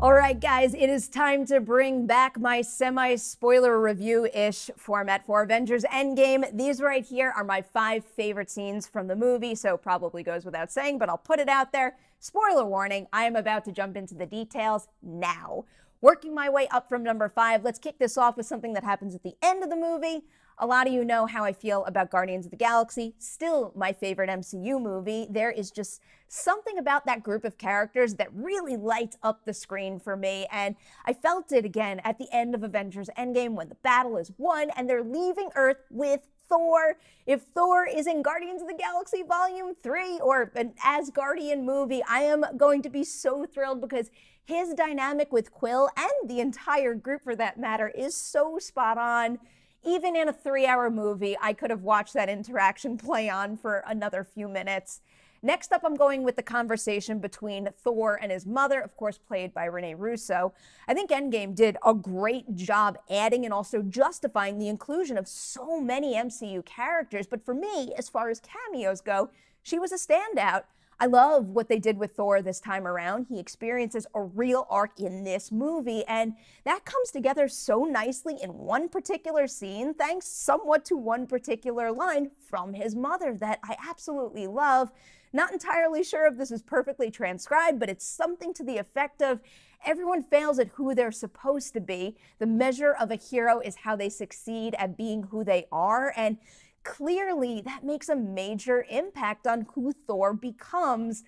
All right, guys, it is time to bring back my semi-spoiler review-ish format for Avengers Endgame. These right here are my 5 favorite scenes from the movie, so probably goes without saying, but I'll put it out there. Spoiler warning, I am about to jump into the details now. Working my way up from number 5, let's kick this off with something that happens at the end of the movie. A lot of you know how I feel about Guardians of the Galaxy, still my favorite MCU movie. There is just something about that group of characters that really lights up the screen for me, and I felt it again at the end of Avengers Endgame when the battle is won and they're leaving Earth with Thor. If Thor is in Guardians of the Galaxy Volume 3 or an Asgardian movie, I am going to be so thrilled because his dynamic with Quill, and the entire group for that matter, is so spot on. Even in a 3-hour movie, I could have watched that interaction play on for another few minutes. Next up, I'm going with the conversation between Thor and his mother, of course played by Rene Russo. I think Endgame did a great job adding and also justifying the inclusion of so many MCU characters, but for me, as far as cameos go, she was a standout. I love what they did with Thor this time around. He experiences a real arc in this movie, and that comes together so nicely in one particular scene, thanks somewhat to one particular line from his mother that I absolutely love. Not entirely sure if this is perfectly transcribed, but it's something to the effect of, everyone fails at who they're supposed to be. The measure of a hero is how they succeed at being who they are, and clearly, that makes a major impact on who Thor becomes.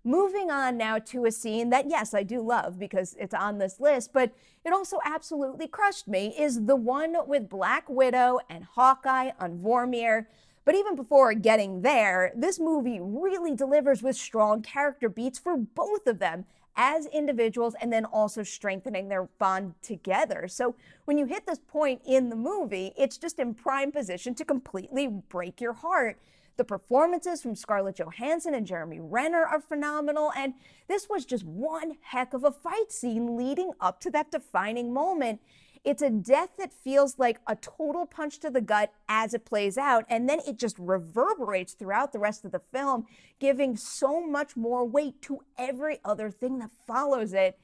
Moving on now to a scene that, yes, I do love because it's on this list, but it also absolutely crushed me, is the one with Black Widow and Hawkeye on Vormir. But even before getting there, this movie really delivers with strong character beats for both of them as individuals and then also strengthening their bond together. So when you hit this point in the movie, it's just in prime position to completely break your heart. The performances from Scarlett Johansson and Jeremy Renner are phenomenal, and this was just one heck of a fight scene leading up to that defining moment. It's a death that feels like a total punch to the gut as it plays out, and then it just reverberates throughout the rest of the film, giving so much more weight to every other thing that follows it.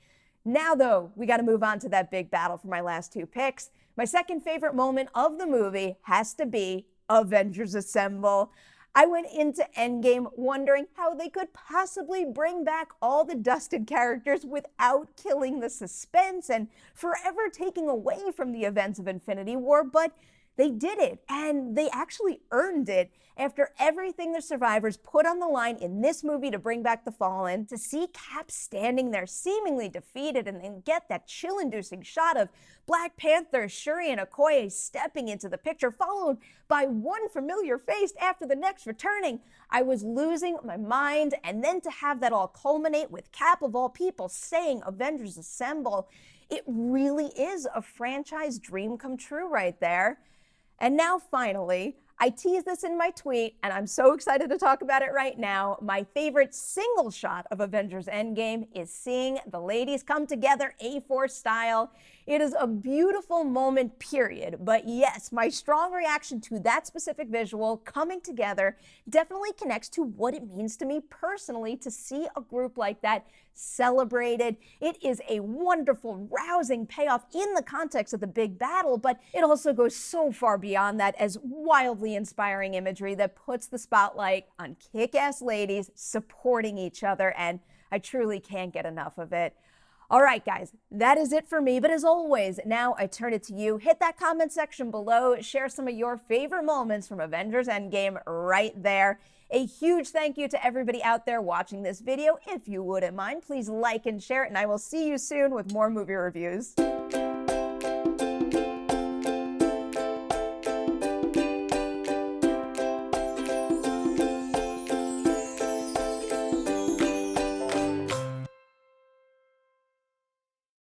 Now, though, we got to move on to that big battle for my last 2 picks. My second favorite moment of the movie has to be Avengers Assemble. I went into Endgame wondering how they could possibly bring back all the dusted characters without killing the suspense and forever taking away from the events of Infinity War, but they did it, and they actually earned it. After everything the survivors put on the line in this movie to bring back the Fallen, to see Cap standing there seemingly defeated and then get that chill-inducing shot of Black Panther, Shuri, and Okoye stepping into the picture, followed by one familiar face after the next returning, I was losing my mind. And then to have that all culminate with Cap, of all people, saying Avengers Assemble, it really is a franchise dream come true right there. And now finally, I teased this in my tweet, and I'm so excited to talk about it right now. My favorite single shot of Avengers Endgame is seeing the ladies come together A4 style. It is a beautiful moment, period. But yes, my strong reaction to that specific visual coming together definitely connects to what it means to me personally to see a group like that celebrated. It is a wonderful, rousing payoff in the context of the big battle, but it also goes so far beyond that as wildly inspiring imagery that puts the spotlight on kick-ass ladies supporting each other, and I truly can't get enough of it. All right, guys, that is it for me, but as always, now I turn it to you. Hit that comment section below, share some of your favorite moments from Avengers Endgame right there. A huge thank you to everybody out there watching this video. If you wouldn't mind, please like and share it, and I will see you soon with more movie reviews.